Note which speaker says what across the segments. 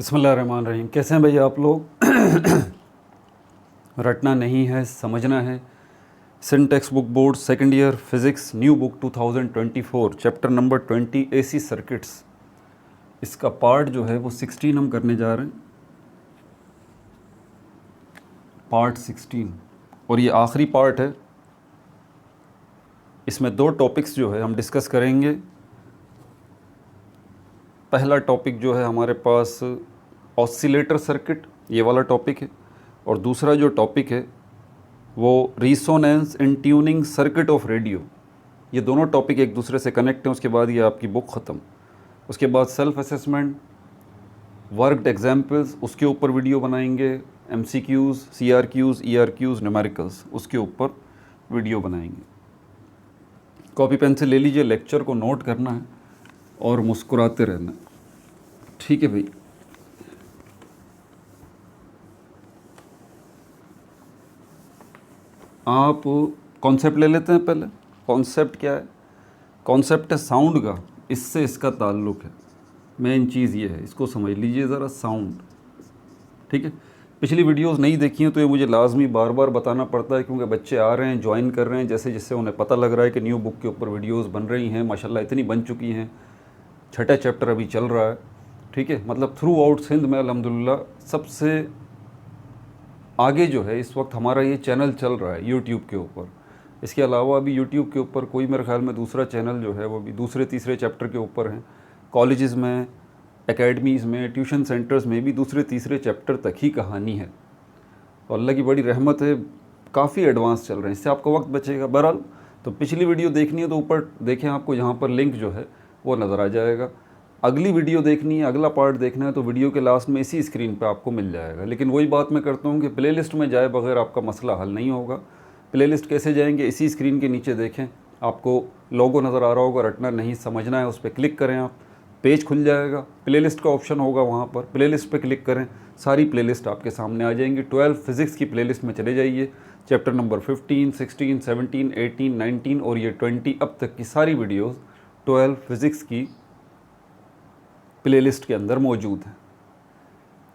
Speaker 1: बिस्मिल्लाहिर्रहमानिर्रहीम। कैसे हैं भैया आप लोग? रटना नहीं है, समझना है। Sindh textbook board second year physics new book 2024 chapter number 20 AC circuits. इसका पार्ट जो है वो 16 हम करने जा रहे हैं, पार्ट 16, और ये आखिरी पार्ट है। इसमें दो टॉपिक्स जो है हम डिस्कस करेंगे। पहला टॉपिक जो है हमारे पास ऑसिलेटर सर्किट, ये वाला टॉपिक है, और दूसरा जो टॉपिक है वो रिसोनेंस in tuning circuit of radio. ये दोनों टॉपिक एक दूसरे से कनेक्ट हैं। उसके बाद ये आपकी बुक ख़त्म। उसके बाद सेल्फ असेसमेंट, वर्कड एग्जाम्पल्स, उसके ऊपर वीडियो बनाएंगे। MCQs, CRQs, ERQs, न्यूमेरिकल्स, उसके ऊपर वीडियो बनाएंगे। कॉपी पेंसिल ले लीजिए, लेक्चर को नोट करना है और मुस्कुराते रहना है। ठीक है भाई। आप कॉन्सेप्ट ले लेते हैं पहले। कॉन्सेप्ट क्या है? कॉन्सेप्ट है साउंड का, इससे इसका ताल्लुक़ है। मेन चीज़ ये है, इसको समझ लीजिए ज़रा, साउंड। ठीक है। पिछली वीडियोस नहीं देखी हैं तो ये मुझे लाजमी बार बार बताना पड़ता है, क्योंकि बच्चे आ रहे हैं, ज्वाइन कर रहे हैं, जैसे जैसे उन्हें पता लग रहा है कि न्यू बुक के ऊपर वीडियोस बन रही हैं। माशाल्लाह इतनी बन चुकी हैं, छठा चैप्टर अभी चल रहा है। ठीक है। मतलब थ्रू आउट सिंध में अल्हम्दुलिल्लाह सबसे आगे जो है इस वक्त हमारा ये चैनल चल रहा है यूट्यूब के ऊपर। इसके अलावा अभी यूट्यूब के ऊपर कोई मेरे ख्याल में दूसरा चैनल जो है वो भी दूसरे तीसरे चैप्टर के ऊपर हैं। कॉलेजेस में, एकेडमीज़ में, ट्यूशन सेंटर्स में भी दूसरे तीसरे चैप्टर तक ही कहानी है। तो अल्लाह की बड़ी रहमत है, काफ़ी एडवांस चल रहे हैं, इससे आपका वक्त बचेगा। बहरहाल तो पिछली वीडियो देखनी है तो ऊपर देखें, आपको यहाँ पर लिंक जो है वो नज़र आ जाएगा। अगली वीडियो देखनी है, अगला पार्ट देखना है तो वीडियो के लास्ट में इसी स्क्रीन पे आपको मिल जाएगा। लेकिन वही बात मैं करता हूँ कि प्लेलिस्ट में जाए बगैर आपका मसला हल नहीं होगा। प्लेलिस्ट कैसे जाएंगे? इसी स्क्रीन के नीचे देखें, आपको लोगो नज़र आ रहा होगा, रटना नहीं समझना है, उस पर क्लिक करें, आप पेज खुल जाएगा, प्लेलिस्ट का ऑप्शन होगा, वहाँ पर प्लेलिस्ट पे क्लिक करें, सारी प्लेलिस्ट आपके सामने आ जाएंगी। 12 फिज़िक्स की प्लेलिस्ट में चले जाइए, चैप्टर नंबर 15, 16, 17, 18, 19 और ये 20 अब तक की सारी वीडियोस 12 फिज़िक्स की प्लेलिस्ट के अंदर मौजूद है।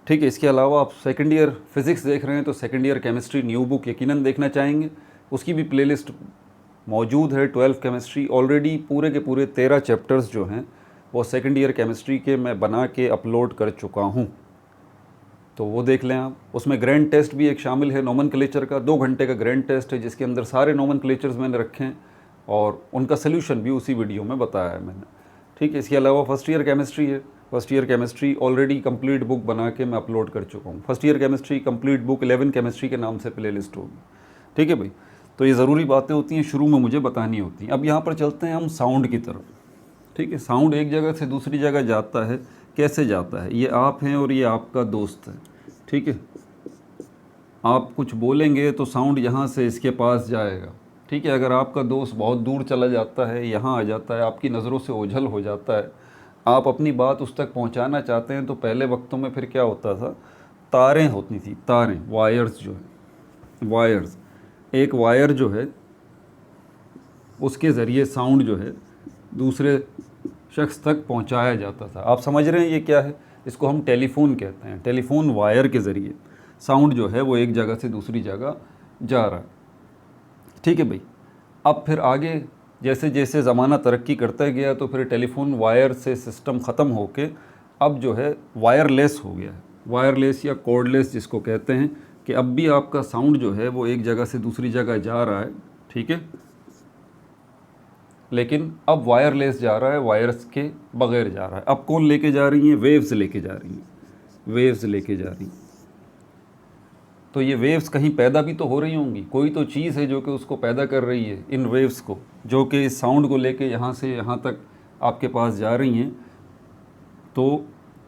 Speaker 1: ठीक है। इसके अलावा आप सेकंड ईयर फिज़िक्स देख रहे हैं तो second year chemistry new book यकीनन देखना चाहेंगे, उसकी भी प्लेलिस्ट मौजूद है। 12 केमिस्ट्री ऑलरेडी पूरे के पूरे 13 चैप्टर्स जो हैं वो सेकंड ईयर केमिस्ट्री के मैं बना के अपलोड कर चुका हूँ, तो वो देख लें आप। उसमें ग्रैंड टेस्ट भी एक शामिल है, नोमेनक्लेचर का 2 घंटे का ग्रैंड टेस्ट है, जिसके अंदर सारे नोमेनक्लेचर्स मैंने रखे हैं और उनका सल्यूशन भी उसी वीडियो में बताया है मैंने। ठीक है। इसके अलावा फर्स्ट ईयर केमिस्ट्री है, first year chemistry already complete book बना के मैं अपलोड कर चुका हूँ। First year chemistry complete book 11 chemistry के नाम से प्लेलिस्ट होगी। ठीक है भाई। तो ये ज़रूरी बातें होती हैं, शुरू में मुझे बतानी होती हैं। अब यहाँ पर चलते हैं हम साउंड की तरफ। ठीक है। साउंड एक जगह से दूसरी जगह जाता है, कैसे जाता है? ये आप हैं और ये आपका दोस्त है। ठीक है। आप कुछ बोलेंगे तो साउंड यहाँ से इसके पास जाएगा। ठीक है। अगर आपका दोस्त बहुत दूर चला जाता है, यहाँ आ जाता है, आपकी नज़रों से ओझल हो जाता है, आप अपनी बात उस तक पहुँचाना चाहते हैं, तो पहले वक्तों में फिर क्या होता था? तारें होती थी, तारें, वायर्स जो है, वायर्स, एक वायर जो है उसके ज़रिए साउंड जो है दूसरे शख्स तक पहुंचाया जाता था। आप समझ रहे हैं ये क्या है? इसको हम टेलीफोन कहते हैं। टेलीफोन वायर के ज़रिए साउंड जो है वो एक जगह से दूसरी जगह जा रहा है। ठीक है भाई। अब फिर आगे जैसे जैसे ज़माना तरक्की करता गया तो फिर टेलीफोन वायर से सिस्टम ख़त्म होके अब जो है वायरलेस हो गया है। वायरलेस या कॉर्डलेस जिसको कहते हैं, कि अब भी आपका साउंड जो है वो एक जगह से दूसरी जगह जा रहा है। ठीक है। लेकिन अब वायरलेस जा रहा है, वायर्स के बगैर जा रहा है। अब कौन लेके जा रही हैं? वेव्स लेके जा रही हैं, वेव्स लेके जा रही हैं। तो ये वेव्स कहीं पैदा भी तो हो रही होंगी, कोई तो चीज़ है जो कि उसको पैदा कर रही है, इन वेव्स को, जो कि इस साउंड को लेके यहाँ से यहाँ तक आपके पास जा रही हैं। तो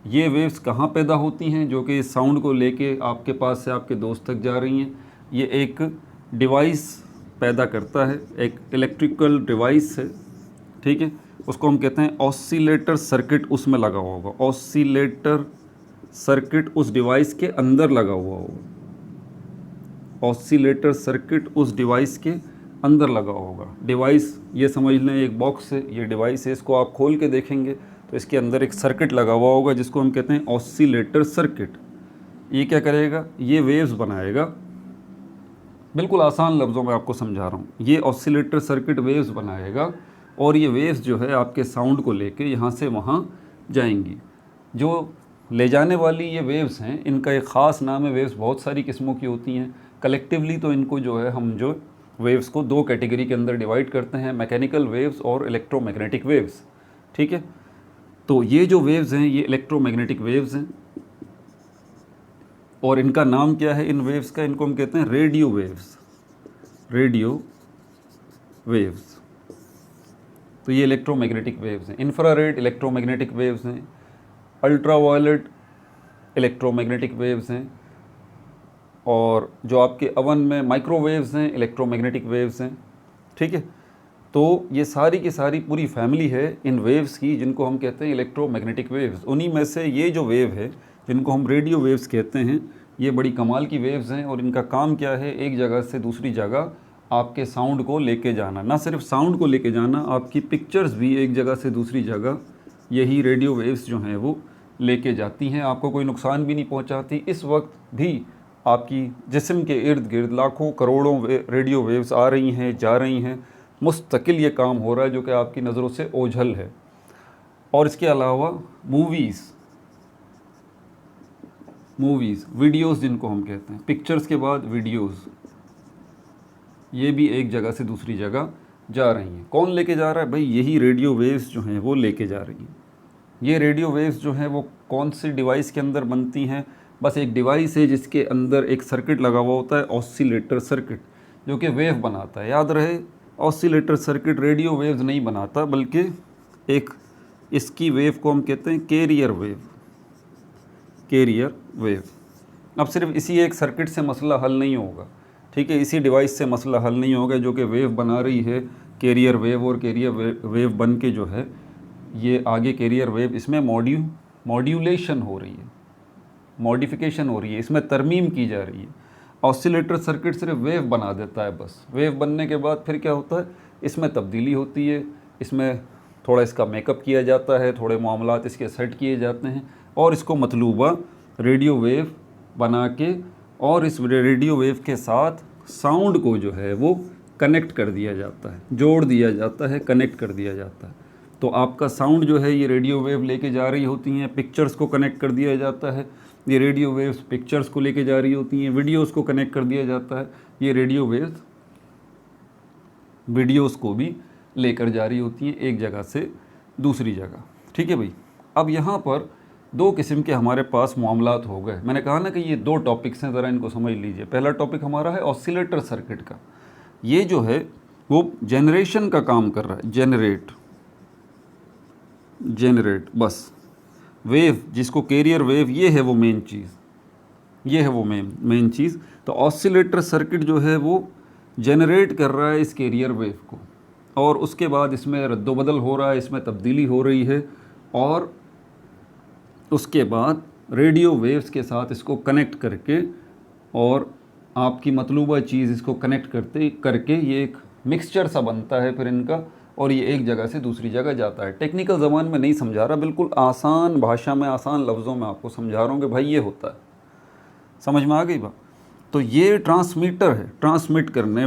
Speaker 1: ये वेव्स कहाँ पैदा होती हैं जो कि इस साउंड को लेके आपके पास से आपके दोस्त तक जा रही हैं? ये एक डिवाइस पैदा करता है, एक इलेक्ट्रिकल डिवाइस है। ठीक है। उसको हम कहते हैं ऑसिलेटर सर्किट, उसमें लगा हुआ होगा। ऑसिलेटर सर्किट उस डिवाइस के अंदर लगा हुआ होगा। ऑसिलेटर सर्किट उस डिवाइस के अंदर लगा होगा। डिवाइस ये समझ लें एक बॉक्स है, ये डिवाइस है, इसको आप खोल के देखेंगे तो इसके अंदर एक सर्किट लगा हुआ होगा जिसको हम कहते हैं ऑसिलेटर सर्किट। ये क्या करेगा, ये वेव्स बनाएगा। बिल्कुल आसान लफ्ज़ों में आपको समझा रहा हूँ। ये ऑसिलेटर सर्किट वेव्स बनाएगा और ये वेव्स जो है आपके साउंड को लेके यहाँ से वहाँ जाएंगी। जो ले जाने वाली ये वेव्स हैं, इनका एक ख़ास नाम है। वेव्स बहुत सारी किस्मों की होती हैं। कलेक्टिवली तो इनको जो है हम जो वेव्स को दो कैटेगरी के अंदर डिवाइड करते हैं, मैकेनिकल वेव्स और इलेक्ट्रोमैग्नेटिक वेव्स। ठीक है, तो ये जो वेव्स हैं ये इलेक्ट्रोमैग्नेटिक वेव्स हैं और इनका नाम क्या है इन वेव्स का, इनको हम कहते हैं रेडियो वेव्स। रेडियो वेव्स, तो ये इलेक्ट्रोमैग्नेटिक वेव्स हैं। इंफ्रारेड इलेक्ट्रोमैग्नेटिक वेव्स हैं, अल्ट्रावायलेट इलेक्ट्रोमैग्नेटिक वेव्स हैं, और जो आपके ओवन में माइक्रोवेव्स हैं इलेक्ट्रोमैग्नेटिक वेव्स हैं। ठीक है, तो ये सारी की सारी पूरी फैमिली है इन वेव्स की जिनको हम कहते हैं इलेक्ट्रोमैग्नेटिक वेव्स। उन्हीं में से ये जो वेव है जिनको हम रेडियो वेव्स कहते हैं, ये बड़ी कमाल की वेव्स हैं और इनका काम क्या है, एक जगह से दूसरी जगह आपके साउंड को लेके जाना। ना सिर्फ साउंड को लेके जाना, आपकी पिक्चर्स भी एक जगह से दूसरी जगह यही रेडियो वेव्स जो हैं वो लेके जाती हैं। आपको कोई नुकसान भी नहीं पहुंचाती। इस वक्त भी आपकी जिस्म के इर्द गिर्द लाखों करोड़ों रेडियो वेव्स आ रही हैं, जा रही हैं। मुस्तकिल ये काम हो रहा है जो कि आपकी नज़रों से ओझल है। और इसके अलावा मूवीज़ वीडियोज़ जिनको हम कहते हैं, पिक्चर्स के बाद वीडियोज़, ये भी एक जगह से दूसरी जगह जा रही हैं। कौन लेके जा रहा है भाई, यही रेडियो वेव्स जो हैं वो लेके जा रही हैं। ये रेडियो वेव्स जो हैं वो कौन सी डिवाइस के अंदर बनती हैं, बस एक डिवाइस है जिसके अंदर एक सर्किट लगा हुआ होता है, ऑसिलेटर सर्किट, जो कि वेव बनाता है। याद रहे, ऑसिलेटर सर्किट रेडियो वेव्स नहीं बनाता, बल्कि एक इसकी वेव को हम कहते हैं कैरियर वेव। Carrier wave. अब सिर्फ इसी एक सर्किट से मसला हल नहीं होगा। ठीक है, इसी डिवाइस से मसला हल नहीं होगा जो कि वेव बना रही है, कैरियर वेव। और कैरियर वेव बन के जो है ये आगे कैरियर वेव, इसमें मॉड्यूलेशन हो रही है, मॉडिफिकेशन हो रही है, इसमें तरमीम की जा रही है। ऑसिलेटर सर्किट सिर्फ वेव बना देता है बस। वेव बनने के बाद फिर क्या होता है, इसमें तब्दीली होती है, इसमें थोड़ा इसका मेकअप किया जाता है, थोड़े मामलात इसके सेट किए जाते हैं और इसको मतलूबा रेडियो वेव बना के और इस रेडियो वेव के साथ साउंड को जो है वो कनेक्ट कर दिया जाता है, जोड़ दिया जाता है, कनेक्ट कर दिया जाता है। तो आपका साउंड जो है ये रेडियो वेव लेके जा रही होती हैं, पिक्चर्स को कनेक्ट कर दिया जाता है। ये रेडियो वेव्स पिक्चर्स को लेके जा रही होती हैं, वीडियोस को कनेक्ट कर दिया जाता है। ये रेडियो वेव्स वीडियोस को भी लेकर जा रही होती हैं एक जगह से दूसरी जगह। ठीक है भाई, अब यहाँ पर दो किस्म के हमारे पास मामलात हो गए। मैंने कहा ना कि ये दो टॉपिक्स हैं, ज़रा इनको समझ लीजिए। पहला टॉपिक हमारा है ऑसिलेटर सर्किट का। ये जो है वो जनरेशन का काम कर रहा है, जेनरेट बस। वेव जिसको कैरियर वेव, ये है वो मेन चीज़, ये है वो मेन चीज़। तो ऑसिलेटर सर्किट जो है वो जनरेट कर रहा है इस कैरियर वेव को और उसके बाद इसमें रद्दोबदल हो रहा है, इसमें तब्दीली हो रही है और उसके बाद रेडियो वेव्स के साथ इसको कनेक्ट करके और आपकी मतलूबा चीज़ इसको कनेक्ट करके ये एक मिक्सचर सा बनता है फिर इनका, और ये एक जगह से दूसरी जगह जाता है। टेक्निकल ज़बान में नहीं समझा रहा, बिल्कुल आसान भाषा में, आसान लफ्ज़ों में आपको समझा रहा हूँ कि भाई ये होता है। समझ में आ गई बात? तो ये ट्रांसमीटर है, ट्रांसमिट करने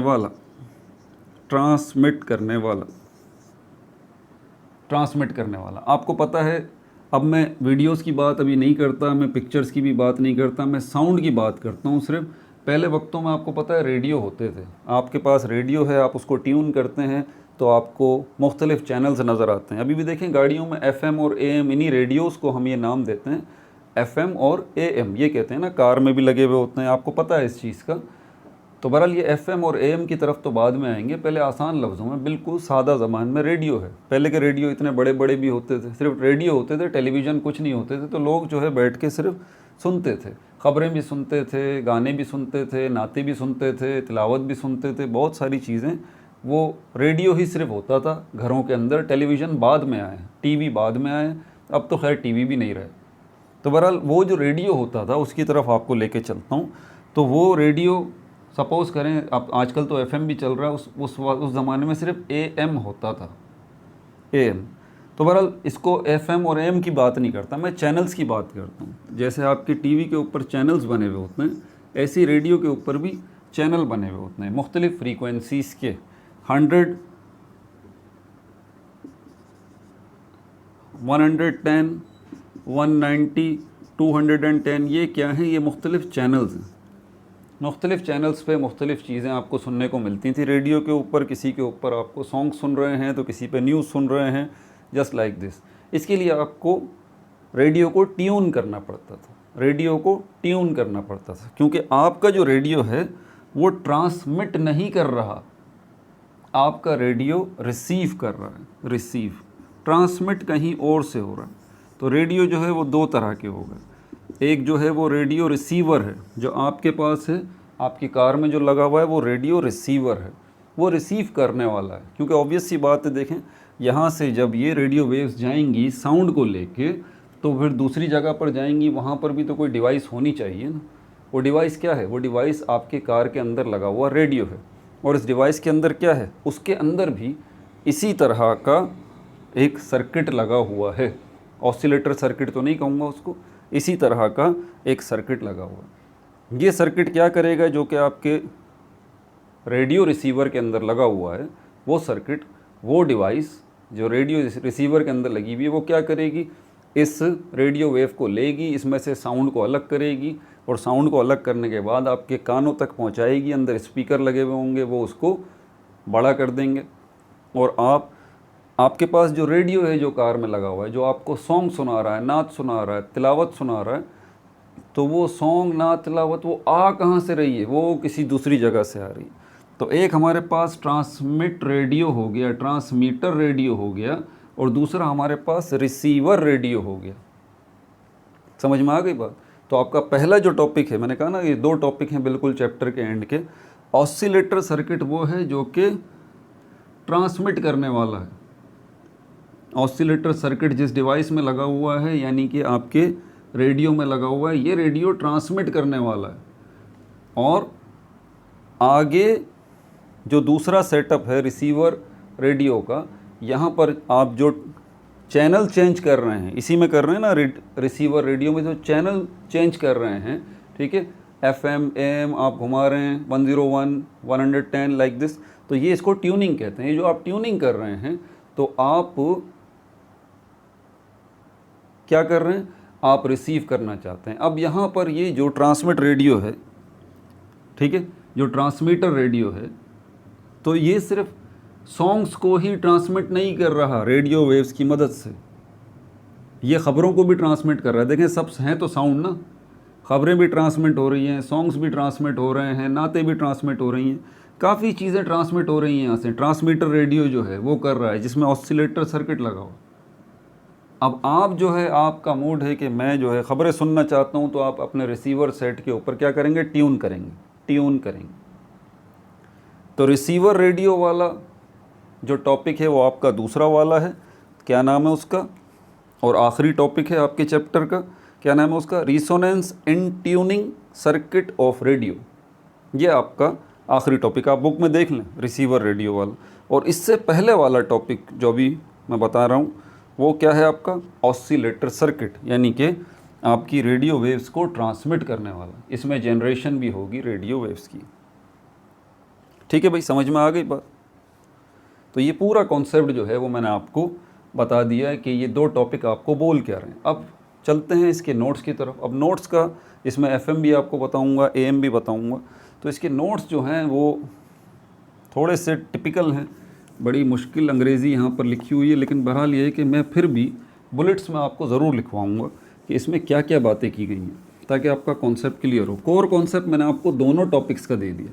Speaker 1: वाला। आपको पता है, अब मैं वीडियोस की बात अभी नहीं करता, मैं पिक्चर्स की भी बात नहीं करता, मैं साउंड की बात करता हूँ सिर्फ। पहले वक्तों में आपको पता है रेडियो होते थे, आपके पास रेडियो है, आप उसको ट्यून करते हैं तो आपको मुख्तलिफ़ चैनल्स नज़र आते हैं। अभी भी देखें गाड़ियों में FM और AM, इन्हीं रेडियोज़ को हम ये नाम देते हैं, FM और AM ये कहते हैं ना, कार में भी लगे हुए होते हैं, आपको पता है इस चीज़ का। तो बहरहाल ये FM और AM की तरफ तो बाद में आएंगे, पहले आसान लफ्ज़ों में बिल्कुल सादा ज़बान में रेडियो है। पहले के रेडियो इतने बड़े बड़े भी होते थे, सिर्फ रेडियो होते थे, टेलीविज़न कुछ नहीं होते थे, तो लोग जो है बैठ के सिर्फ सुनते थे, ख़बरें भी सुनते थे, गाने भी सुनते थे, नाते भी सुनते थे, तिलावत भी सुनते थे, बहुत सारी चीज़ें वो रेडियो ही सिर्फ होता था घरों के अंदर। टेलीविज़न बाद में आए, टीवी बाद में आए, अब तो खैर टीवी भी नहीं रहे। तो बहरहाल वो जो रेडियो होता था उसकी तरफ आपको लेके चलता हूँ। तो वो रेडियो सपोज़ करें, अब आजकल तो FM भी चल रहा है, उस ज़माने में सिर्फ AM होता था, AM। तो बहरहाल इसको FM और AM की बात नहीं करता, मैं चैनल्स की बात करता हूँ। जैसे आपके टीवी के ऊपर चैनल्स बने हुए होते हैं, ऐसी रेडियो के ऊपर भी चैनल बने हुए होते हैं मुख्तलिफ़ फ्रीक्वेंसीज़ के। 100, 110, 190, 210, ये क्या हैं? ये मुख्तलिफ़ चैनल्स हैं। मुख्तलिफ़ चैनल्स पे मुख्तलिफ़ चीज़ें आपको सुनने को मिलती थी रेडियो के ऊपर। किसी के ऊपर आपको सॉन्ग सुन रहे हैं तो किसी पे न्यूज़ सुन रहे हैं, जस्ट लाइक दिस। इसके लिए आपको रेडियो को ट्यून करना पड़ता था, रेडियो को ट्यून करना पड़ता था, क्योंकि आपका जो रेडियो है वो ट्रांसमिट नहीं कर रहा, आपका रेडियो रिसीव कर रहा है। रिसीव, ट्रांसमिट कहीं और से हो रहा है। तो रेडियो जो है वो दो तरह के हो गए। एक जो है वो रेडियो रिसीवर है, जो आपके पास है, आपकी कार में जो लगा हुआ है वो रेडियो रिसीवर है, वो रिसीव करने वाला है। क्योंकि ऑब्वियस सी बात है, देखें यहाँ से जब ये रेडियो वेव्स जाएंगी साउंड को लेके, तो फिर दूसरी जगह पर जाएंगी, वहाँ पर भी तो कोई डिवाइस होनी चाहिए ना। वो डिवाइस क्या है? वो डिवाइस आपके कार के अंदर लगा हुआ रेडियो है। और इस डिवाइस के अंदर क्या है? उसके अंदर भी इसी तरह का एक सर्किट लगा हुआ है। ऑसिलेटर सर्किट तो नहीं कहूँगा उसको, इसी तरह का एक सर्किट लगा हुआ है। ये सर्किट क्या करेगा? जो कि आपके रेडियो रिसीवर के अंदर लगा हुआ है, वो सर्किट, वो डिवाइस जो रेडियो रिसीवर के अंदर लगी हुई है, वो क्या करेगी? इस रेडियो वेव को लेगी, इसमें से साउंड को अलग करेगी, और साउंड को अलग करने के बाद आपके कानों तक पहुंचाएगी। अंदर स्पीकर लगे हुए होंगे, वो उसको बड़ा कर देंगे। और आपके पास जो रेडियो है जो कार में लगा हुआ है, जो आपको सॉन्ग सुना रहा है, नात सुना रहा है, तिलावत सुना रहा है, तो वो सॉन्ग, नात, तिलावत वो आ कहाँ से रही है? वो किसी दूसरी जगह से आ रही है। तो एक हमारे पास ट्रांसमिट रेडियो हो गया, ट्रांसमीटर रेडियो हो गया, और दूसरा हमारे पास रिसीवर रेडियो हो गया। समझ में आ गई बात? तो आपका पहला जो टॉपिक है, मैंने कहा ना ये दो टॉपिक हैं बिल्कुल चैप्टर के एंड के। ऑसिलेटर सर्किट वो है जो कि ट्रांसमिट करने वाला है। ऑसिलेटर सर्किट जिस डिवाइस में लगा हुआ है, यानी कि आपके रेडियो में लगा हुआ है, ये रेडियो ट्रांसमिट करने वाला है। और आगे जो दूसरा सेटअप है रिसीवर रेडियो का, यहाँ पर आप जो चैनल चेंज कर रहे हैं, इसी में कर रहे हैं ना, रिसीवर रेडियो में जो चैनल चेंज कर रहे हैं, ठीक है, FM AM आप घुमा रहे हैं, 101, 110 लाइक दिस, तो ये इसको ट्यूनिंग कहते हैं। ये जो आप ट्यूनिंग कर रहे हैं, तो आप क्या कर रहे हैं? आप रिसीव करना चाहते हैं। अब यहाँ पर ये जो ट्रांसमिट रेडियो है, ठीक है, जो ट्रांसमीटर रेडियो है, तो ये सिर्फ सॉन्ग्स को ही ट्रांसमिट नहीं कर रहा रेडियो वेव्स की मदद से, ये ख़बरों को भी ट्रांसमिट कर रहा है। देखें सब हैं तो साउंड ना, ख़बरें भी ट्रांसमिट हो रही हैं, सॉन्ग्स भी ट्रांसमिट हो रहे हैं, नाते भी ट्रांसमिट हो रही हैं, काफ़ी चीज़ें ट्रांसमिट हो रही हैं यहाँ से। ट्रांसमीटर रेडियो जो है वो कर रहा है, जिसमें ऑसिलेटर सर्किट लगा हो। अब आप जो है, आपका मूड है कि मैं जो है ख़बरें सुनना चाहता हूँ, तो आप अपने रिसीवर सेट के ऊपर क्या करेंगे? ट्यून करेंगे, ट्यून करेंगे। तो रिसीवर रेडियो वाला जो टॉपिक है वो आपका दूसरा वाला है, क्या नाम है उसका? और आखिरी टॉपिक है आपके चैप्टर का, क्या नाम है उसका? रिसोनेंस in tuning circuit of radio. ये आपका आखिरी टॉपिक, आप बुक में देख लें, रिसीवर रेडियो वाला। और इससे पहले वाला टॉपिक जो अभी मैं बता रहा हूँ, वो क्या है आपका? ऑसिलेटर सर्किट, यानी कि आपकी रेडियो वेव्स को ट्रांसमिट करने वाला। इसमें जनरेशन भी होगी रेडियो वेव्स की। ठीक है भाई, समझ में आ गई बात? तो ये पूरा कॉन्सेप्ट जो है वो मैंने आपको बता दिया है कि ये दो टॉपिक आपको बोल क्या रहे हैं। अब चलते हैं इसके नोट्स की तरफ। अब नोट्स का, इसमें FM भी आपको बताऊंगा, AM भी बताऊंगा। तो इसके नोट्स जो हैं वो थोड़े से टिपिकल हैं, बड़ी मुश्किल अंग्रेज़ी यहाँ पर लिखी हुई है, लेकिन बहरहाल ये है कि मैं फिर भी बुलेट्स में आपको ज़रूर लिखवाऊँगा कि इसमें क्या क्या बातें की गई हैं, ताकि आपका कॉन्सेप्ट क्लियर हो। कोर कॉन्सेप्ट मैंने आपको दोनों टॉपिक्स का दे दिया,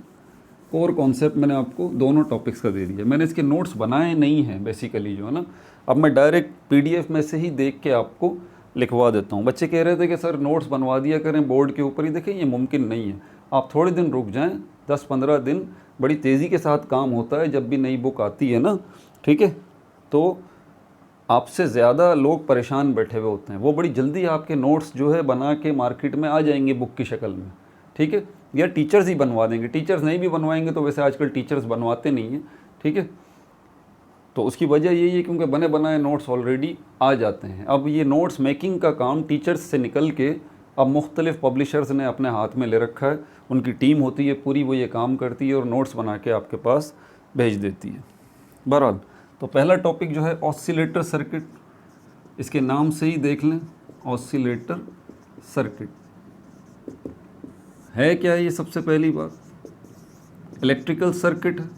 Speaker 1: कोर कॉन्सेप्ट मैंने आपको दोनों टॉपिक्स का दे दिया। मैंने इसके नोट्स बनाए नहीं हैं बेसिकली, जो है ना, अब मैं डायरेक्ट PDF में से ही देख के आपको लिखवा देता हूँ। बच्चे कह रहे थे कि सर नोट्स बनवा दिया करें बोर्ड के ऊपर ही। देखें ये मुमकिन नहीं है, आप थोड़े दिन रुक जाएं, 10-15 दिन, बड़ी तेज़ी के साथ काम होता है जब भी नई बुक आती है ना, ठीक है। तो आपसे ज़्यादा लोग परेशान बैठे हुए होते हैं, वो बड़ी जल्दी आपके नोट्स जो है बना के मार्केट में आ जाएंगे बुक की शक्ल में, ठीक है, या टीचर्स ही बनवा देंगे। टीचर्स नहीं भी बनवाएंगे तो वैसे आजकल टीचर्स बनवाते नहीं हैं, ठीक है। तो उसकी वजह यही है क्योंकि बने बनाए नोट्स ऑलरेडी आ जाते हैं। अब ये नोट्स मेकिंग का काम टीचर्स से निकल के अब मुख्तलिफ़ पब्लिशर्स ने अपने हाथ में ले रखा है, उनकी टीम होती है पूरी, वो ये काम करती है और नोट्स बना के आपके पास भेज देती है। बहरहाल तो पहला टॉपिक जो है ऑसिलेटर सर्किट, इसके नाम से ही देख लें ऑसिलेटर सर्किट है क्या है। ये सबसे पहली बात इलेक्ट्रिकल सर्किट है,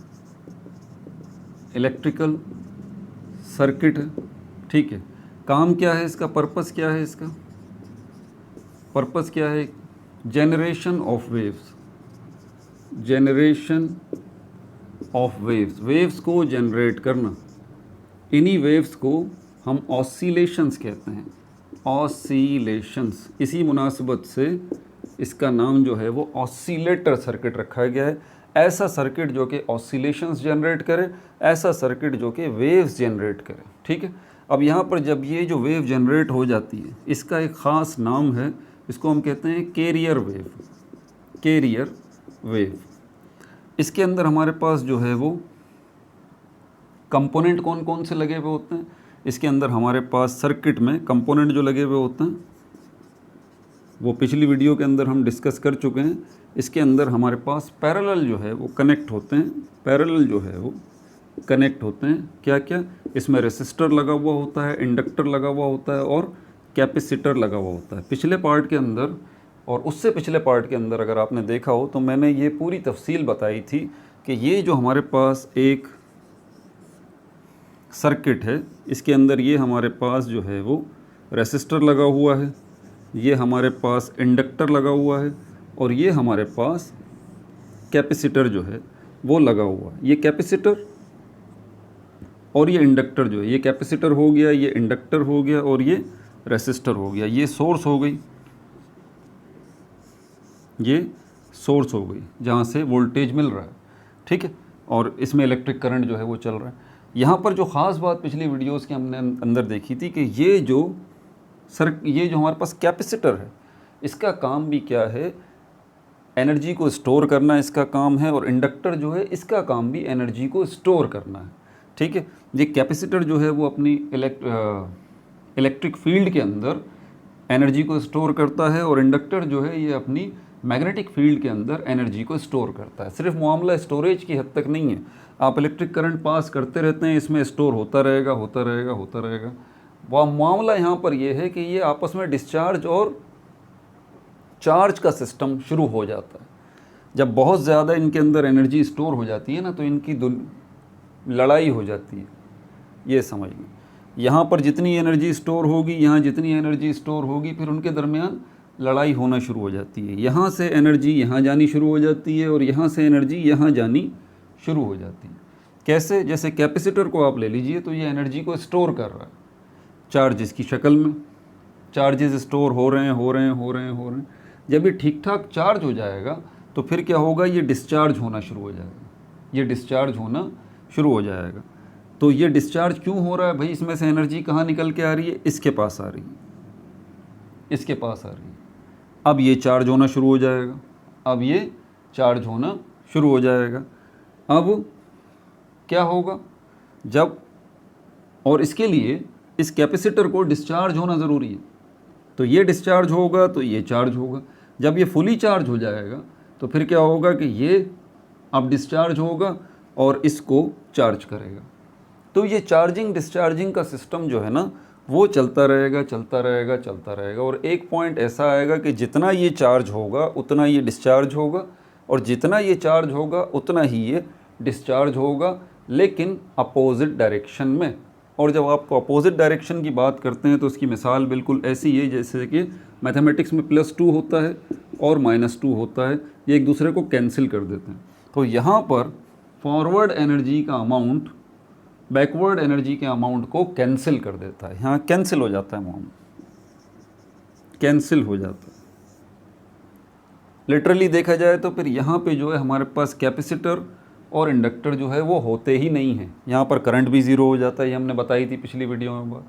Speaker 1: इलेक्ट्रिकल सर्किट है, ठीक है। काम क्या है इसका, पर्पस क्या है इसका, पर्पस क्या है, generation of waves, generation of waves, waves को जनरेट करना। इन्हीं वेव्स को हम ऑसिलेशंस कहते हैं, ऑसिलेशंस। इसी मुनासिबत से इसका नाम जो है वो ऑसिलेटर सर्किट रखा गया है। ऐसा सर्किट जो कि ऑसिलेशंस जनरेट करे, ऐसा सर्किट जो कि वेव्स जनरेट करे, ठीक है। अब यहाँ पर जब ये जो वेव जनरेट हो जाती है, इसका एक ख़ास नाम है, इसको हम कहते हैं कैरियर वेव, कैरियर वेव। इसके अंदर हमारे पास जो है वो कंपोनेंट कौन कौन से लगे हुए होते हैं, इसके अंदर हमारे पास सर्किट में कंपोनेंट जो लगे हुए होते हैं वो पिछली वीडियो के अंदर हम डिस्कस कर चुके हैं। इसके अंदर हमारे पास पैरेलल जो है वो कनेक्ट होते हैं, पैरेलल जो है वो कनेक्ट होते हैं। क्या क्या, इसमें रेसिस्टर लगा हुआ होता है, इंडक्टर लगा हुआ होता है और कैपेसिटर लगा हुआ होता है। पिछले पार्ट के अंदर और उससे पिछले पार्ट के अंदर अगर आपने देखा हो तो मैंने ये पूरी तफसील बताई थी कि ये जो हमारे पास एक सर्किट है, इसके अंदर ये हमारे पास जो है वो रेसिस्टर लगा हुआ है, ये हमारे पास इंडक्टर लगा हुआ है और ये हमारे पास कैपेसिटर जो है वो लगा हुआ है। ये कैपेसिटर और ये इंडक्टर जो है, ये कैपेसिटर हो गया, ये इंडक्टर हो गया और ये रेसिस्टर हो गया। ये सोर्स हो गई, ये सोर्स हो गई जहाँ से वोल्टेज मिल रहा है, ठीक है। और इसमें इलेक्ट्रिक करंट जो है वो चल रहा है। यहाँ पर जो ख़ास बात पिछली वीडियोस के हमने अंदर देखी थी कि ये जो हमारे पास कैपेसिटर है, इसका काम भी क्या है, एनर्जी को स्टोर करना इसका काम है। और इंडक्टर जो है इसका काम भी एनर्जी को स्टोर करना है, ठीक है। ये कैपेसिटर जो है वो अपनी इलेक्ट्रिक फील्ड के अंदर एनर्जी को स्टोर करता है और इंडक्टर जो है ये अपनी मैग्नेटिक फील्ड के अंदर एनर्जी को स्टोर करता है। सिर्फ मामला स्टोरेज की हद तक नहीं है, आप इलेक्ट्रिक करंट पास करते रहते हैं, इसमें स्टोर होता रहेगा होता रहेगा होता रहेगा। वह मामला यहाँ पर यह है कि ये आपस में डिस्चार्ज और चार्ज का सिस्टम शुरू हो जाता है। जब बहुत ज़्यादा इनके अंदर एनर्जी स्टोर हो जाती है ना, तो इनकी लड़ाई हो जाती है, ये समझ लें। यहाँ पर जितनी एनर्जी स्टोर होगी, यहाँ जितनी एनर्जी स्टोर होगी, फिर उनके दरमियान लड़ाई होना शुरू हो जाती है। यहाँ से एनर्जी यहाँ जानी शुरू हो जाती है और यहाँ से एनर्जी यहाँ जानी शुरू हो जाती है। कैसे, जैसे कैपेसिटर को आप ले लीजिए तो ये एनर्जी को स्टोर कर रहा है चार्जेस की शक्ल में, चार्जेस स्टोर हो रहे हैं हो रहे हैं हो रहे हैं हो रहे हैं। जब ये ठीक ठाक चार्ज हो जाएगा तो फिर क्या होगा, ये डिस्चार्ज होना शुरू हो जाएगा, ये डिस्चार्ज होना शुरू हो जाएगा। तो ये डिस्चार्ज क्यों हो रहा है भाई, इसमें से एनर्जी कहाँ निकल के आ रही है, इसके पास आ रही है, इसके पास आ रही है। अब ये चार्ज होना शुरू हो जाएगा, अब ये चार्ज होना शुरू हो जाएगा। अब क्या होगा, जब, और इसके लिए इस कैपेसिटर को डिस्चार्ज होना ज़रूरी है, तो ये डिस्चार्ज होगा तो ये चार्ज होगा। जब ये फुली चार्ज हो जाएगा तो फिर क्या होगा कि ये अब डिस्चार्ज होगा और इसको चार्ज करेगा। तो ये चार्जिंग डिस्चार्जिंग का सिस्टम जो है ना वो चलता रहेगा चलता रहेगा चलता रहेगा। और एक पॉइंट ऐसा आएगा कि जितना ये चार्ज होगा उतना ये डिस्चार्ज होगा और जितना ये चार्ज होगा उतना ही ये डिस्चार्ज होगा, लेकिन अपोजिट डायरेक्शन में। और जब आपको अपोजिट डायरेक्शन की बात करते हैं तो उसकी मिसाल बिल्कुल ऐसी है जैसे कि मैथमेटिक्स में +2 होता है और -2 होता है, ये एक दूसरे को कैंसिल कर देते हैं। तो यहाँ पर फॉरवर्ड एनर्जी का अमाउंट बैकवर्ड एनर्जी के अमाउंट को कैंसिल कर देता है, यहाँ कैंसिल हो जाता है अमाउंट, कैंसिल हो जाता है। लिटरली देखा जाए तो फिर यहाँ पे जो है हमारे पास कैपेसिटर और इंडक्टर जो है वो होते ही नहीं हैं, यहाँ पर करंट भी ज़ीरो हो जाता है, ये हमने बताई थी पिछली वीडियो में बात।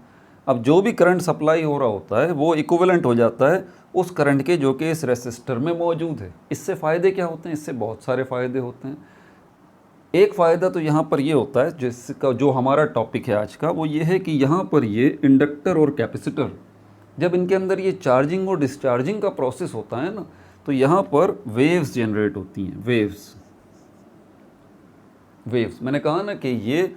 Speaker 1: अब जो भी करंट सप्लाई हो रहा होता है वो इक्विवेलेंट हो जाता है उस करंट के जो कि इस रेसिस्टर में मौजूद है। इससे फ़ायदे क्या होते हैं, इससे बहुत सारे फ़ायदे होते हैं। एक फ़ायदा तो यहाँ पर ये होता है, जिसका जो हमारा टॉपिक है आज का, वो ये है कि यहाँ पर ये इंडक्टर और कैपेसिटर, जब इनके अंदर ये चार्जिंग और डिस्चार्जिंग का प्रोसेस होता है ना, तो यहाँ पर वेव्स जनरेट होती हैं। वेव्स मैंने कहा ना कि ये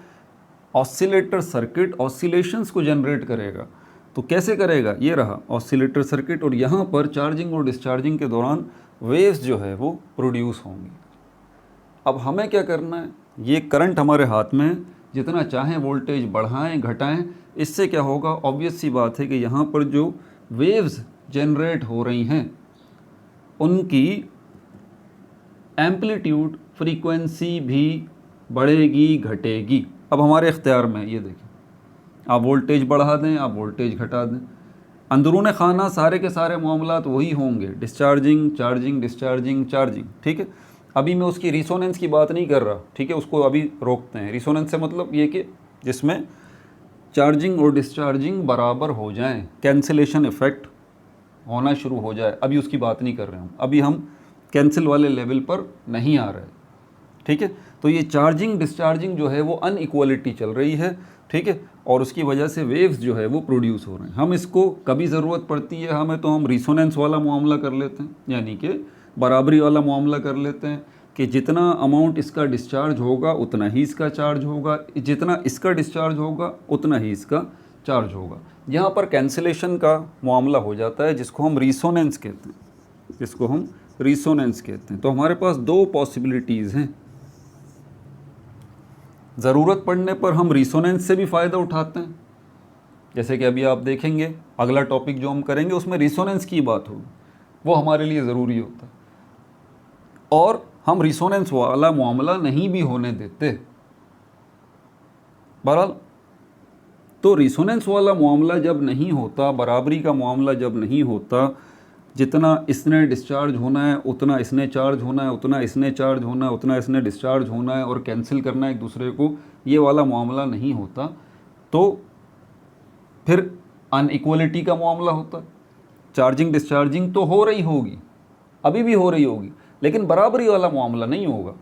Speaker 1: ऑसिलेटर सर्किट ऑसिलेशंस को जनरेट करेगा। तो कैसे करेगा? ये रहा ऑसिलेटर सर्किट, और यहाँ पर चार्जिंग और डिस्चार्जिंग के दौरान वेव्स जो है वो प्रोड्यूस होंगी। अब हमें क्या करना है? ये करंट हमारे हाथ में है, जितना चाहें वोल्टेज बढ़ाएं घटाएं, इससे क्या होगा? ऑब्वियस सी बात है कि यहाँ पर जो वेव्स जनरेट हो रही हैं उनकी एम्पलीट्यूड फ्रीक्वेंसी भी बढ़ेगी घटेगी। अब हमारे इख्तियार में, ये देखें, आप वोल्टेज बढ़ा दें, आप वोल्टेज घटा दें, अंदरून खाना सारे के सारे मामलात वही होंगे, डिस्चार्जिंग चार्जिंग डिस्चार्जिंग चार्जिंग। ठीक है, अभी मैं उसकी रिसोनेंस की बात नहीं कर रहा, ठीक है, उसको अभी रोकते हैं। रिसोनेंस से मतलब ये कि जिसमें चार्जिंग और डिस्चार्जिंग बराबर हो जाएं, कैंसिलेशन इफ़ेक्ट होना शुरू हो जाए, अभी उसकी बात नहीं कर रहे हम। अभी हम कैंसिल वाले लेवल पर नहीं आ रहे। ठीक है, तो ये चार्जिंग डिस्चार्जिंग जो है वो अनइक्वलिटी चल रही है। ठीक है, और उसकी वजह से वेव्स जो है वो प्रोड्यूस हो रहे हैं। हम इसको कभी ज़रूरत पड़ती है हमें, तो हम रिसोनेंस वाला मामला कर लेते हैं, यानी कि बराबरी वाला मामला कर लेते हैं कि जितना अमाउंट इसका डिस्चार्ज होगा उतना ही इसका चार्ज होगा, जितना इसका डिस्चार्ज होगा उतना ही इसका चार्ज होगा। यहाँ पर कैंसिलेशन का मामला हो जाता है, जिसको हम रिसोनेंस कहते हैं, तो हमारे पास दो पॉसिबिलिटीज़ हैं। ज़रूरत पड़ने पर हम रिसोनेंस से भी फ़ायदा उठाते हैं, जैसे कि अभी आप देखेंगे अगला टॉपिक जो हम करेंगे उसमें रिसोनेंस की बात होगी, वो हमारे लिए ज़रूरी होता है। और हम रिसोनेंस वाला मामला नहीं भी होने देते। बहरहाल, तो रिसोनेंस वाला मामला जब नहीं होता, बराबरी का मामला जब नहीं होता, जितना इसने डिस्चार्ज होना है उतना इसने चार्ज होना है, उतना इसने चार्ज होना है, उतना इसने डिस्चार्ज होना है, और कैंसिल करना है एक दूसरे को, ये वाला मामला नहीं होता, तो फिर अनइक्वलिटी का मामला होता है। चार्जिंग डिस्चार्जिंग तो हो रही होगी, अभी भी हो रही होगी, लेकिन बराबरी वाला मामला नहीं होगा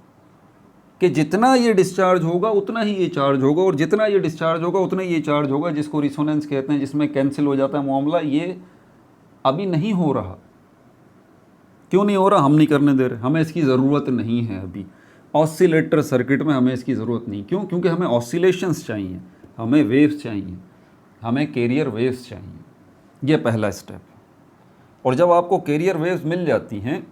Speaker 1: कि जितना ये डिस्चार्ज होगा उतना ही ये चार्ज होगा, और जितना ये डिस्चार्ज होगा उतना ही ये चार्ज होगा, जिसको रिसोनेंस कहते हैं, जिसमें कैंसिल हो जाता है मामला। ये अभी नहीं हो रहा। क्यों नहीं हो रहा? हम नहीं करने दे रहे, हमें इसकी ज़रूरत नहीं है। अभी ऑसिलेटर सर्किट में हमें इसकी ज़रूरत नहीं। क्यों? क्योंकि हमें ऑसिलेशंस चाहिए, हमें वेव्स चाहिए, हमें कैरियर वेव्स चाहिए। ये पहला स्टेप। और जब आपको कैरियर वेव्स मिल जाती हैं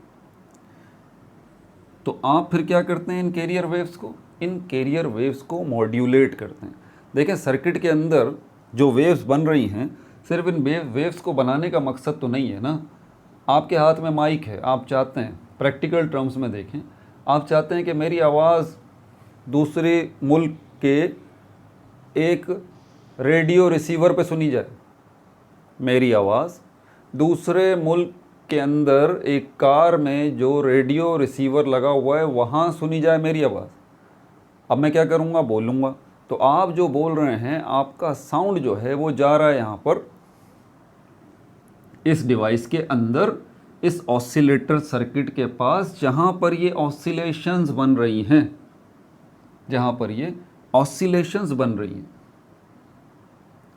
Speaker 1: तो आप फिर क्या करते हैं? इन कैरियर वेव्स को मॉड्यूलेट करते हैं। देखें, सर्किट के अंदर जो वेव्स बन रही हैं, सिर्फ इन वेव्स को बनाने का मकसद तो नहीं है ना। आपके हाथ में माइक है, आप चाहते हैं, प्रैक्टिकल टर्म्स में देखें, आप चाहते हैं कि मेरी आवाज़ दूसरे मुल्क के एक रेडियो रिसीवर पे सुनी जाए। मेरी आवाज़ दूसरे मुल्क के अंदर एक कार में जो रेडियो रिसीवर लगा हुआ है वहाँ सुनी जाए मेरी आवाज़। अब मैं क्या करूँगा? बोलूँगा। तो आप जो बोल रहे हैं, आपका साउंड जो है वो जा रहा है यहाँ पर इस डिवाइस के अंदर, इस ऑसिलेटर सर्किट के पास, जहाँ पर ये ऑसिलेशंस बन रही हैं,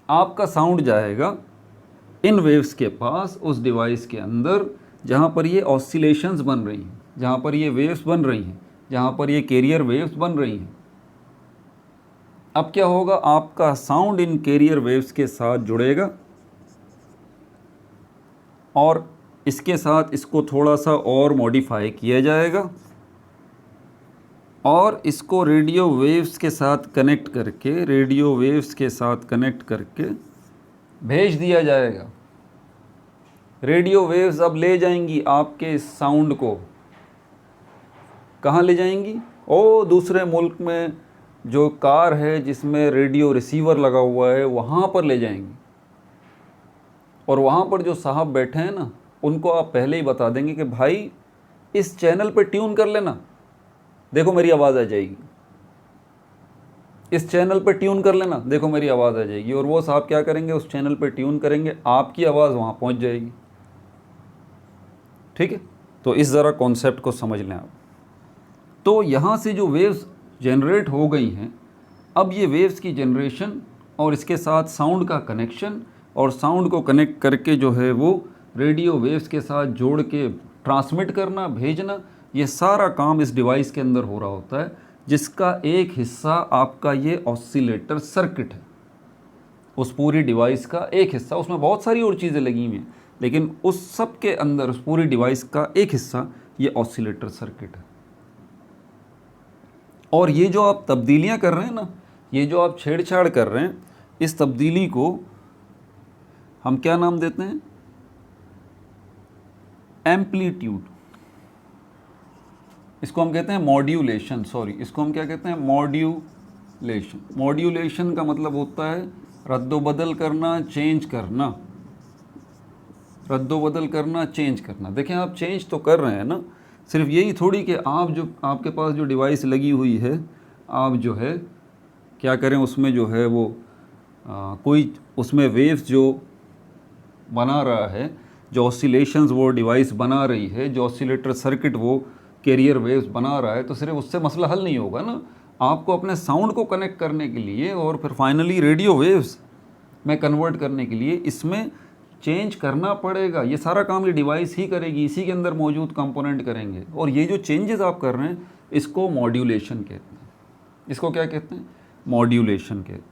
Speaker 1: आपका साउंड जाएगा इन वेव्स के पास, उस डिवाइस के अंदर जहाँ पर ये ऑसिलेशंस बन रही हैं, जहाँ पर ये वेव्स बन रही हैं, जहाँ पर ये कैरियर वेव्स बन रही हैं। अब क्या होगा? आपका साउंड इन कैरियर वेव्स के साथ जुड़ेगा, और इसके साथ इसको थोड़ा सा और मॉडिफाई किया जाएगा, और इसको रेडियो वेव्स के साथ कनेक्ट करके भेज दिया जाएगा। रेडियो वेव्स अब ले जाएंगी आपके साउंड को, कहाँ ले जाएंगी? ओ, दूसरे मुल्क में जो कार है जिसमें रेडियो रिसीवर लगा हुआ है वहाँ पर ले जाएंगी। और वहाँ पर जो साहब बैठे हैं ना, उनको आप पहले ही बता देंगे कि भाई इस चैनल पे ट्यून कर लेना, देखो मेरी आवाज़ आ जाएगी। इस चैनल पे ट्यून कर लेना, देखो मेरी आवाज़ आ जाएगी। और वो साहब क्या करेंगे? उस चैनल पे ट्यून करेंगे, आपकी आवाज़ वहाँ पहुँच जाएगी। ठीक है, तो इस ज़रा कॉन्सेप्ट को समझ लें आप। तो यहाँ से जो वेव्स जनरेट हो गई हैं, अब ये वेव्स की जनरेशन और इसके साथ साउंड का कनेक्शन और साउंड को कनेक्ट करके जो है वो रेडियो वेव्स के साथ जोड़ के ट्रांसमिट करना, भेजना, ये सारा काम इस डिवाइस के अंदर हो रहा होता है, जिसका एक हिस्सा आपका ये ऑसिलेटर सर्किट है। उस पूरी डिवाइस का एक हिस्सा, उसमें बहुत सारी और चीज़ें लगी हुई हैं, लेकिन उस सब के अंदर उस पूरी डिवाइस का एक हिस्सा ये ऑसिलेटर सर्किट है। और ये जो आप तब्दीलियाँ कर रहे हैं ना, ये जो आप छेड़छाड़ कर रहे हैं, इस तब्दीली को हम क्या नाम देते हैं? एम्पलीट्यूड। इसको हम कहते हैं मॉड्यूलेशन, सॉरी, इसको हम क्या कहते हैं? मॉड्यूलेशन। मॉड्यूलेशन का मतलब होता है रद्दोबदल करना, चेंज करना, रद्दोबदल करना, चेंज करना। देखें, आप चेंज तो कर रहे हैं ना, सिर्फ यही थोड़ी कि आप जो आपके पास जो डिवाइस लगी हुई है, आप जो है क्या करें, उसमें जो है वो कोई उसमें वेव्स जो बना रहा है, जो ऑसिलेशंस वो डिवाइस बना रही है, जो ऑसिलेटर सर्किट वो कैरियर वेव्स बना रहा है, तो सिर्फ उससे मसला हल नहीं होगा ना। आपको अपने साउंड को कनेक्ट करने के लिए और फिर फाइनली रेडियो वेव्स में कन्वर्ट करने के लिए इसमें चेंज करना पड़ेगा। ये सारा काम ये डिवाइस ही करेगी, इसी के अंदर मौजूद कंपोनेंट करेंगे। और ये जो चेंजेस आप कर रहे हैं, इसको मॉड्यूलेशन कहते हैं। इसको क्या कहते हैं? मॉड्यूलेशन कहते हैं।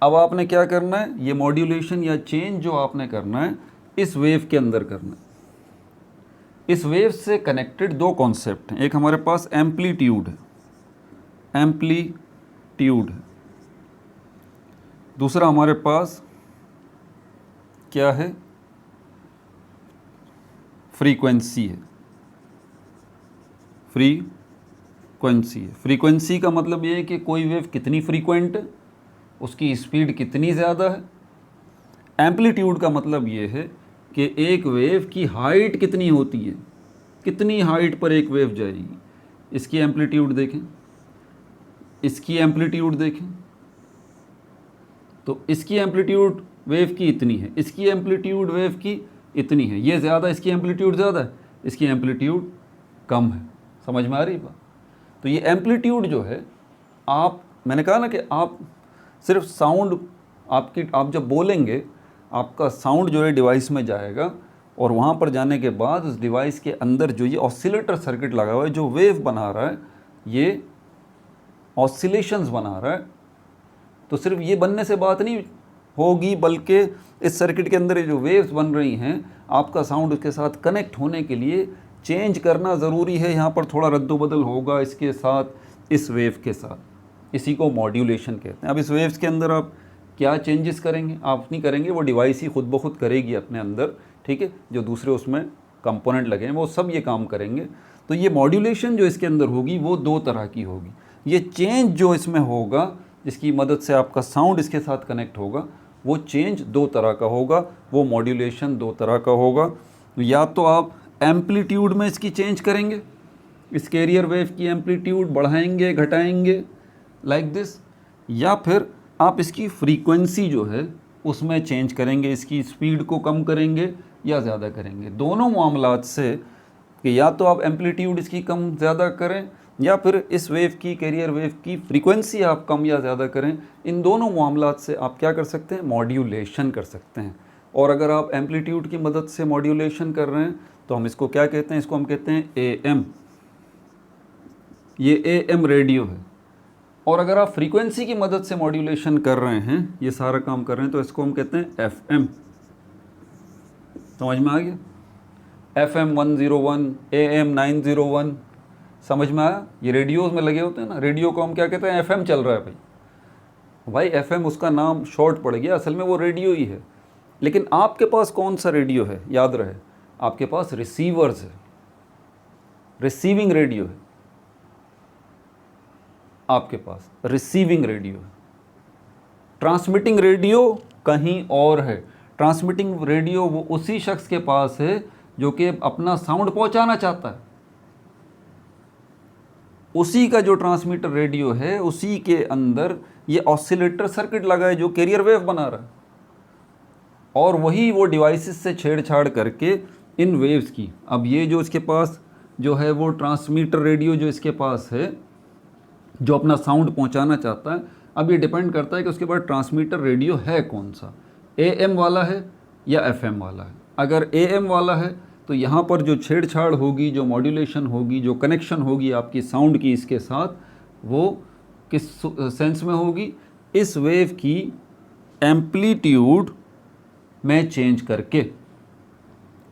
Speaker 1: अब आपने क्या करना है? ये मॉड्यूलेशन या चेंज जो आपने करना है, इस वेव के अंदर करना है। इस वेव से कनेक्टेड दो कॉन्सेप्ट हैं। एक हमारे पास एम्पलीट्यूड है, एम्पलीट्यूड है। दूसरा हमारे पास क्या है? फ्रीक्वेंसी है। फ्रीक्वेंसी है। फ्रीक्वेंसी का मतलब ये है कि कोई वेव कितनी फ्रीक्वेंट है, उसकी स्पीड कितनी ज़्यादा है। एम्पलीट्यूड का मतलब ये है कि एक वेव की हाइट कितनी होती है, कितनी हाइट पर एक वेव जाएगी। इसकी एम्पलीट्यूड देखें, इसकी एम्पलीट्यूड देखें, तो इसकी एम्पलीट्यूड वेव की इतनी है, इसकी एम्पलीट्यूड वेव की इतनी है। ये ज़्यादा, इसकी एम्पलीट्यूड ज़्यादा है, इसकी एम्पलीट्यूड कम है। समझ में आ रही बात? तो ये एम्पलीट्यूड जो है, मैंने कहा ना कि आप सिर्फ साउंड आप जब बोलेंगे, आपका साउंड जो है डिवाइस में जाएगा और वहाँ पर जाने के बाद उस डिवाइस के अंदर जो ये ऑसिलेटर सर्किट लगा हुआ है, जो वेव बना रहा है, ये ऑसिलेशंस बना रहा है। तो सिर्फ ये बनने से बात नहीं होगी, बल्कि इस सर्किट के अंदर जो वेव्स बन रही हैं, आपका साउंड उसके साथ कनेक्ट होने के लिए चेंज करना ज़रूरी है। यहाँ पर थोड़ा रद्दोबदल होगा इसके साथ, इस वेव के साथ। इसी को मॉड्यूलेशन कहते हैं। अब इस वेव्स के अंदर आप क्या चेंजेस करेंगे? आप नहीं करेंगे, वो डिवाइस ही खुद ब खुद करेगी अपने अंदर, ठीक है। जो दूसरे उसमें कंपोनेंट लगे हैं वो सब ये काम करेंगे। तो ये मॉड्यूलेशन जो इसके अंदर होगी वो दो तरह की होगी। ये चेंज जो इसमें होगा, जिसकी मदद से आपका साउंड इसके साथ कनेक्ट होगा, वो चेंज दो तरह का होगा, वो मॉड्यूलेशन दो तरह का होगा। या तो आप एम्पलीट्यूड में इसकी चेंज करेंगे, इस कैरियर वेव की एम्पलीट्यूड बढ़ाएंगे, घटाएंगे, लाइक दिस, या फिर आप इसकी फ्रीक्वेंसी जो है उसमें चेंज करेंगे, इसकी स्पीड को कम करेंगे या ज़्यादा करेंगे। दोनों मामलात से कि या तो आप एम्पलीट्यूड इसकी कम ज़्यादा करें, या फिर इस वेव की, कैरियर वेव की फ्रीक्वेंसी आप कम या ज़्यादा करें। इन दोनों मामलात से आप क्या कर सकते हैं? मॉड्यूलेशन कर सकते हैं। और अगर आप एम्पलीट्यूड की मदद से मॉड्यूलेशन कर रहे हैं तो हम इसको क्या कहते हैं? इसको हम कहते हैं AM। ये AM रेडियो है। और अगर आप फ्रीक्वेंसी की मदद से मॉड्यूलेशन कर रहे हैं, ये सारा काम कर रहे हैं, तो इसको हम कहते हैं FM। समझ में आ गया? FM 101, AM 901, समझ में आया? ये रेडियोज़ में लगे होते हैं ना, रेडियो को हम क्या कहते हैं? FM चल रहा है भाई। FM उसका नाम शॉर्ट पड़ गया, असल में वो रेडियो ही है। लेकिन आपके पास कौन सा रेडियो है? याद रहे, आपके पास रिसीवर्स है, रिसीविंग रेडियो है। आपके पास रिसीविंग रेडियो है, ट्रांसमिटिंग रेडियो कहीं और है। ट्रांसमिटिंग रेडियो वो उसी शख्स के पास है जो कि अपना साउंड पहुंचाना चाहता है। उसी का जो ट्रांसमीटर रेडियो है, उसी के अंदर ये ऑसिलेटर सर्किट लगा है जो कैरियर वेव बना रहा है, और वही वो डिवाइसेस से छेड़छाड़ करके इन वेव्स की, अब ये जो इसके पास जो है वो ट्रांसमीटर रेडियो जो इसके पास है, जो अपना साउंड पहुंचाना चाहता है। अब ये डिपेंड करता है कि उसके पास ट्रांसमीटर रेडियो है कौन सा, AM वाला है या FM वाला है। अगर AM वाला है तो यहाँ पर जो छेड़छाड़ होगी, जो मॉड्यूलेशन होगी, जो कनेक्शन होगी आपकी साउंड की इसके साथ, वो किस सेंस में होगी, इस वेव की एम्पलीट्यूड में चेंज करके,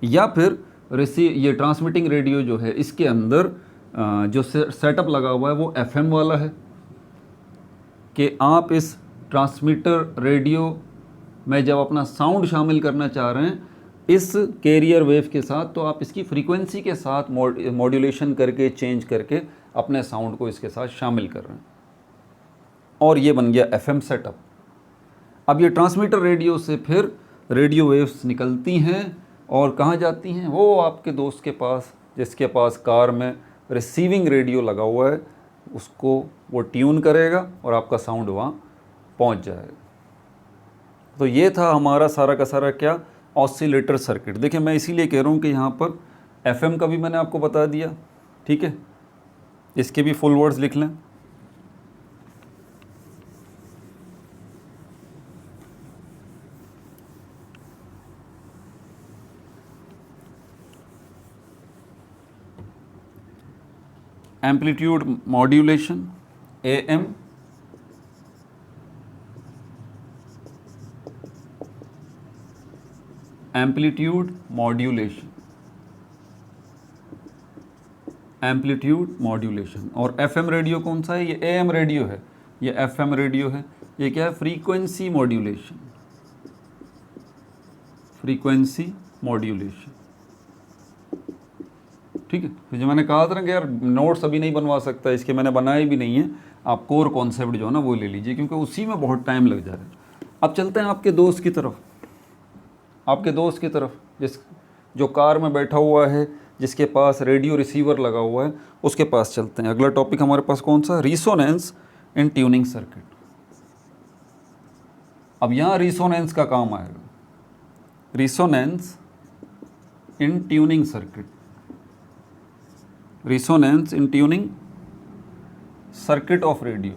Speaker 1: या फिर ये ट्रांसमिटिंग रेडियो जो है इसके अंदर जो सेटअप लगा हुआ है वो FM वाला है कि आप इस ट्रांसमीटर रेडियो में जब अपना साउंड शामिल करना चाह रहे हैं इस कैरियर वेव के साथ, तो आप इसकी फ्रीक्वेंसी के साथ मॉड्यूलेशन करके, चेंज करके अपने साउंड को इसके साथ शामिल कर रहे हैं, और ये बन गया FM सेटअप। अब ये ट्रांसमीटर रेडियो से फिर रेडियो वेव्स निकलती हैं और कहाँ जाती हैं, वो आपके दोस्त के पास जिसके पास कार में रिसीविंग रेडियो लगा हुआ है, उसको वो ट्यून करेगा और आपका साउंड वहाँ पहुँच जाएगा। तो ये था हमारा सारा का सारा क्या, ऑसिलेटर सर्किट। देखिए मैं इसीलिए कह रहा हूँ कि यहाँ पर FM का भी मैंने आपको बता दिया, ठीक है, इसके भी फुल वर्ड्स लिख लें। Amplitude modulation AM, amplitude modulation, amplitude modulation. और FM रेडियो कौन सा है, ये AM रेडियो है, ये FM रेडियो है। ये क्या है, फ्रीक्वेंसी मॉड्यूलेशन, फ्रीक्वेंसी मॉड्यूलेशन, ठीक है। तो जो मैंने कहा था ना कि यार नोट्स अभी नहीं बनवा सकता, इसके मैंने बनाए भी नहीं है, आप कोर कॉन्सेप्ट जो है ना वो ले लीजिए, क्योंकि उसी में बहुत टाइम लग जाएगा। अब चलते हैं आपके दोस्त की तरफ, आपके दोस्त की तरफ जो कार में बैठा हुआ है, जिसके पास रेडियो रिसीवर लगा हुआ है, उसके पास चलते हैं। अगला टॉपिक हमारे पास कौन सा, रिसोनेंस इन ट्यूनिंग सर्किट। अब यहाँ रिसोनेंस का काम आएगा, resonance in tuning circuit, resonance in tuning circuit of radio,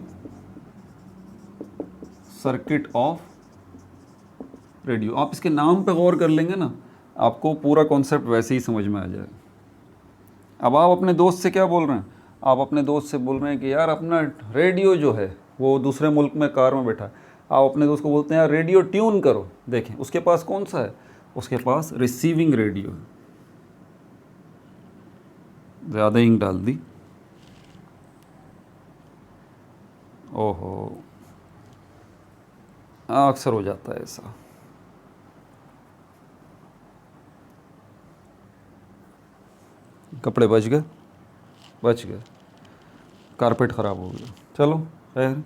Speaker 1: circuit of radio. आप इसके नाम पे गौर कर लेंगे ना, आपको पूरा कॉन्सेप्ट वैसे ही समझ में आ जाएगा। अब आप अपने दोस्त से क्या बोल रहे हैं, आप अपने दोस्त से बोल रहे हैं कि यार अपना रेडियो जो है वो दूसरे मुल्क में कार में बैठा है, आप अपने दोस्त को बोलते हैं यार रेडियो ट्यून करो। देखें उसके पास कौन सा है, उसके पास रिसीविंग रेडियो है। ज़्यादा इंक डाल दी, ओहो अक्सर हो जाता है ऐसा। कपड़े बच गए, कारपेट ख़राब हो गया, चलो खैर।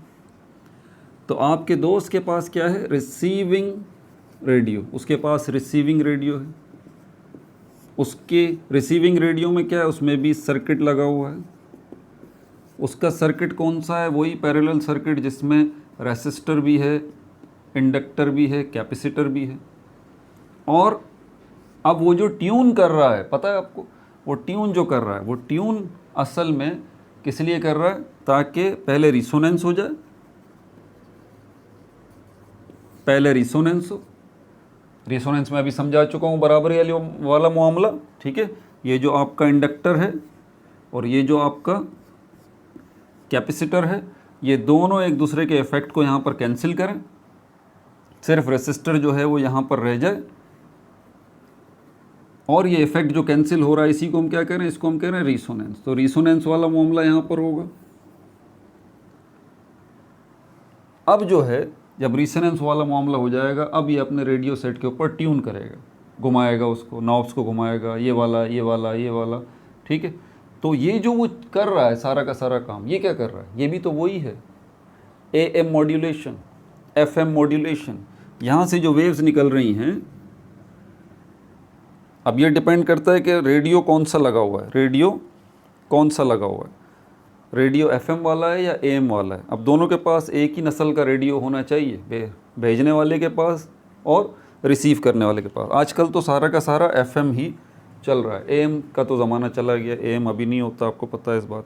Speaker 1: तो आपके दोस्त के पास क्या है, रिसीविंग रेडियो, उसके पास रिसीविंग रेडियो है। उसके रिसीविंग रेडियो में क्या है, उसमें भी सर्किट लगा हुआ है। उसका सर्किट कौन सा है, वही पैरेलल सर्किट जिसमें रेसिस्टर भी है, इंडक्टर भी है, कैपेसिटर भी है। और अब वो जो ट्यून कर रहा है, पता है आपको, वो ट्यून जो कर रहा है, वो ट्यून असल में किस लिए कर रहा है, ताकि पहले रिसोनेंस हो जाए, पहले रिसोनेंस हो। रिसोनेंस में अभी समझा चुका हूँ, बराबरी वाला मामला, ठीक है। ये जो आपका इंडक्टर है और ये जो आपका कैपेसिटर है, ये दोनों एक दूसरे के इफेक्ट को यहाँ पर कैंसिल करें, सिर्फ रेसिस्टर जो है वो यहाँ पर रह जाए, और ये इफेक्ट जो कैंसिल हो रहा है इसी को हम क्या कह रहे हैं, इसको हम कह रहे हैं रिसोनेंस। तो रिसोनेंस वाला मामला यहाँ पर होगा। अब जो है जब रिसोनेंस वाला मामला हो जाएगा, अब ये अपने रेडियो सेट के ऊपर ट्यून करेगा, घुमाएगा उसको, नॉब्स को घुमाएगा, ये वाला ये वाला ये वाला, ठीक है। तो ये जो वो कर रहा है सारा का सारा काम, ये क्या कर रहा है, ये भी तो वही है, AM मॉड्यूलेशन, FM मॉड्यूलेशन। यहाँ से जो वेव्स निकल रही हैं, अब ये डिपेंड करता है कि रेडियो कौन सा लगा हुआ है, रेडियो कौन सा लगा हुआ है, रेडियो FM वाला है या AM वाला है। अब दोनों के पास एक ही नस्ल का रेडियो होना चाहिए, भेजने वाले के पास और रिसीव करने वाले के पास। आजकल तो सारा का सारा FM ही चल रहा है, AM का तो ज़माना चला गया, AM अभी नहीं होता, आपको पता है इस बात।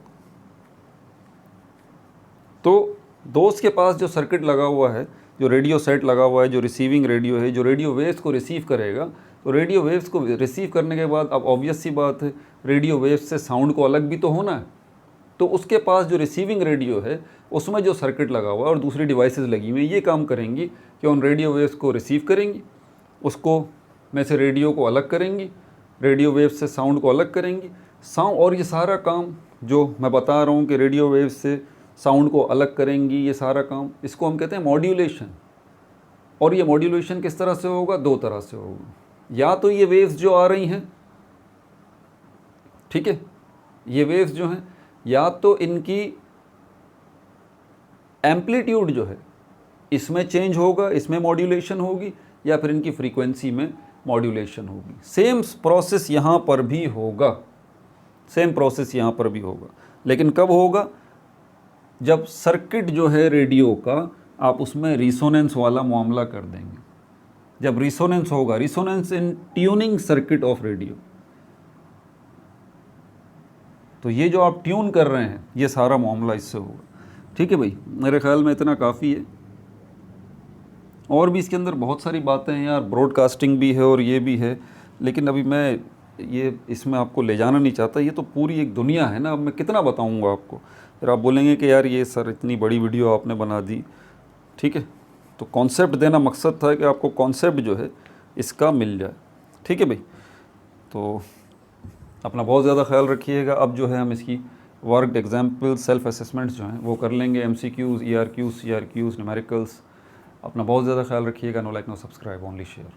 Speaker 1: तो दोस्त के पास जो सर्किट लगा हुआ है, जो रेडियो सेट लगा हुआ है, जो रिसीविंग रेडियो है, जो रेडियो वेव्स को रिसीव करेगा, तो रेडियो वेव्स को रिसीव करने के बाद अब ऑब्वियस सी बात है, रेडियो वेव्स से साउंड को अलग भी तो होना है। तो उसके पास जो रिसीविंग रेडियो है उसमें जो सर्किट लगा हुआ है और दूसरी डिवाइसेस लगी हुई हैं, ये काम करेंगी कि उन रेडियो वेव्स को रिसीव करेंगी, उसको में से रेडियो को अलग करेंगी, रेडियो वेव्स से साउंड को अलग करेंगी। और ये सारा काम जो मैं बता रहा हूँ कि रेडियो वेव्स से साउंड को अलग करेंगी, ये सारा काम, इसको हम कहते हैं मॉड्यूलेशन। और ये मॉड्यूलेशन किस तरह से होगा? दो तरह से होगा। या तो ये वेव्स जो आ रही हैं, ठीक है, ये वेव्स जो हैं, या तो इनकी एम्पलीट्यूड जो है इसमें चेंज होगा, इसमें मॉड्यूलेशन होगी, या फिर इनकी फ्रीक्वेंसी में मॉड्यूलेशन होगी। सेम प्रोसेस यहाँ पर भी होगा, सेम प्रोसेस यहाँ पर भी होगा। लेकिन कब होगा? जब सर्किट जो है रेडियो का, आप उसमें रिसोनेंस वाला मामला कर देंगे। जब रिसोनेंस होगा, रिसोनेंस in tuning circuit of radio, तो ये जो आप ट्यून कर रहे हैं, ये सारा मामला इससे होगा। ठीक है भाई, मेरे ख्याल में इतना काफ़ी है। और भी इसके अंदर बहुत सारी बातें हैं यार, ब्रॉडकास्टिंग भी है और ये भी है, लेकिन अभी मैं ये इसमें आपको ले जाना नहीं चाहता। ये तो पूरी एक दुनिया है ना, अब मैं कितना बताऊंगा आपको, फिर आप बोलेंगे कि यार ये सर इतनी बड़ी वीडियो आपने बना दी। ठीक है, तो कॉन्सेप्ट देना मकसद था कि आपको कॉन्सेप्ट जो है इसका मिल जाए। ठीक है भाई, तो अपना बहुत ज़्यादा ख्याल रखिएगा। अब जो है हम इसकी वर्कड एग्जाम्पल सेल्फ असेसमेंट्स जो हैं वो कर लेंगे, MCQs, ERQs, CRQs, न्यूमेरिकल्स। अपना बहुत ज़्यादा ख्याल रखिएगा। No like no subscribe, only share.